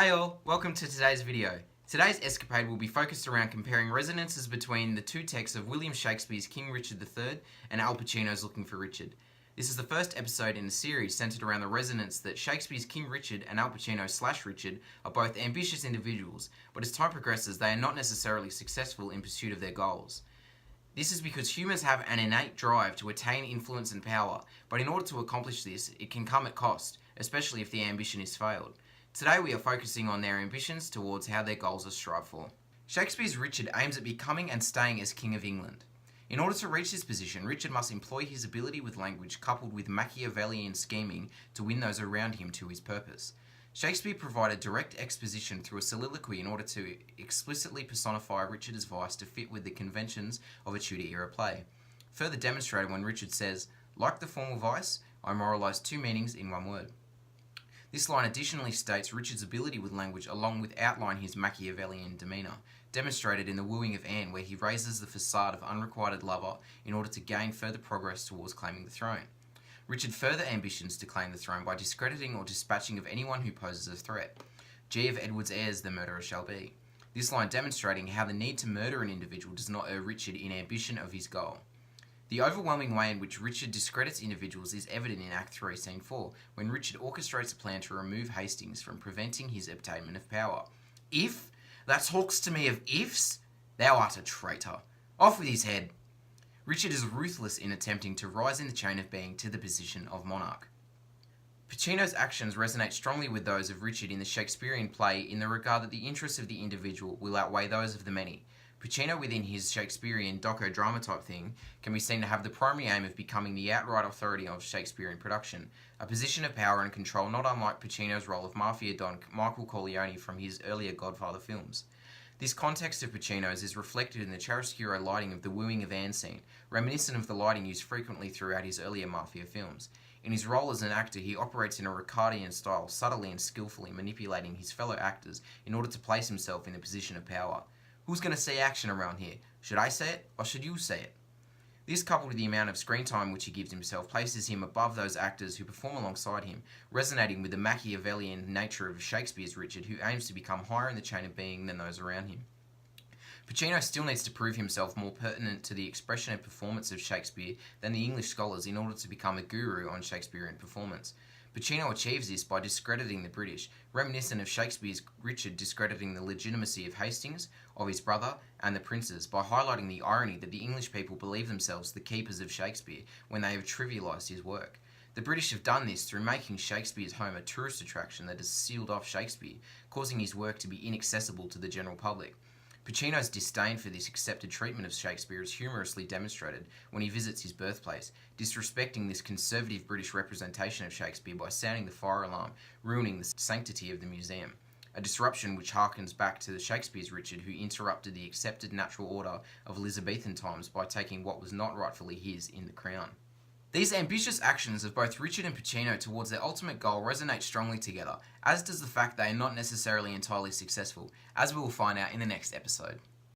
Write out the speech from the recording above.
Hey all, welcome to today's video. Today's escapade will be focused around comparing resonances between the two texts of William Shakespeare's King Richard III and Al Pacino's Looking for Richard. This is the first episode in a series centered around the resonance that Shakespeare's King Richard and Al Pacino/Richard are both ambitious individuals, but as time progresses they are not necessarily successful in pursuit of their goals. This is because humans have an innate drive to attain influence and power, but in order to accomplish this, it can come at cost, especially if the ambition is failed. Today we are focusing on their ambitions towards how their goals are strived for. Shakespeare's Richard aims at becoming and staying as King of England. In order to reach this position, Richard must employ his ability with language coupled with Machiavellian scheming to win those around him to his purpose. Shakespeare provided direct exposition through a soliloquy in order to explicitly personify Richard's vice to fit with the conventions of a Tudor-era play. Further demonstrated when Richard says, "Like the former vice, I moralise two meanings in one word." This line additionally states Richard's ability with language along with outline his Machiavellian demeanour, demonstrated in the wooing of Anne where he raises the facade of unrequited lover in order to gain further progress towards claiming the throne. Richard further ambitions to claim the throne by discrediting or dispatching of anyone who poses a threat. G of Edward's heirs the murderer shall be. This line demonstrating how the need to murder an individual does not err Richard in ambition of his goal. The overwhelming way in which Richard discredits individuals is evident in Act 3, Scene 4, when Richard orchestrates a plan to remove Hastings from preventing his obtainment of power. If thou talkst to me of ifs, thou art a traitor. Off with his head. Richard is ruthless in attempting to rise in the chain of being to the position of monarch. Pacino's actions resonate strongly with those of Richard in the Shakespearean play in the regard that the interests of the individual will outweigh those of the many. Pacino, within his Shakespearean doco-drama type thing, can be seen to have the primary aim of becoming the outright authority of Shakespearean production, a position of power and control not unlike Pacino's role of Mafia Don Michael Corleone from his earlier Godfather films. This context of Pacino's is reflected in the chiaroscuro lighting of the wooing of Anne scene, reminiscent of the lighting used frequently throughout his earlier Mafia films. In his role as an actor, he operates in a Ricardian style, subtly and skillfully manipulating his fellow actors in order to place himself in a position of power. Who's going to see action around here? Should I say it, or should you say it? This, coupled with the amount of screen time which he gives himself, places him above those actors who perform alongside him, resonating with the Machiavellian nature of Shakespeare's Richard, who aims to become higher in the chain of being than those around him. Pacino still needs to prove himself more pertinent to the expression and performance of Shakespeare than the English scholars in order to become a guru on Shakespearean performance. Pacino achieves this by discrediting the British, reminiscent of Shakespeare's Richard discrediting the legitimacy of Hastings, of his brother, and the princes, by highlighting the irony that the English people believe themselves the keepers of Shakespeare when they have trivialised his work. The British have done this through making Shakespeare's home a tourist attraction that has sealed off Shakespeare, causing his work to be inaccessible to the general public. Pacino's disdain for this accepted treatment of Shakespeare is humorously demonstrated when he visits his birthplace, disrespecting this conservative British representation of Shakespeare by sounding the fire alarm, ruining the sanctity of the museum. A disruption which harkens back to the Shakespeare's Richard, who interrupted the accepted natural order of Elizabethan times by taking what was not rightfully his in the crown. These ambitious actions of both Richard and Pacino towards their ultimate goal resonate strongly together, as does the fact they are not necessarily entirely successful, as we will find out in the next episode.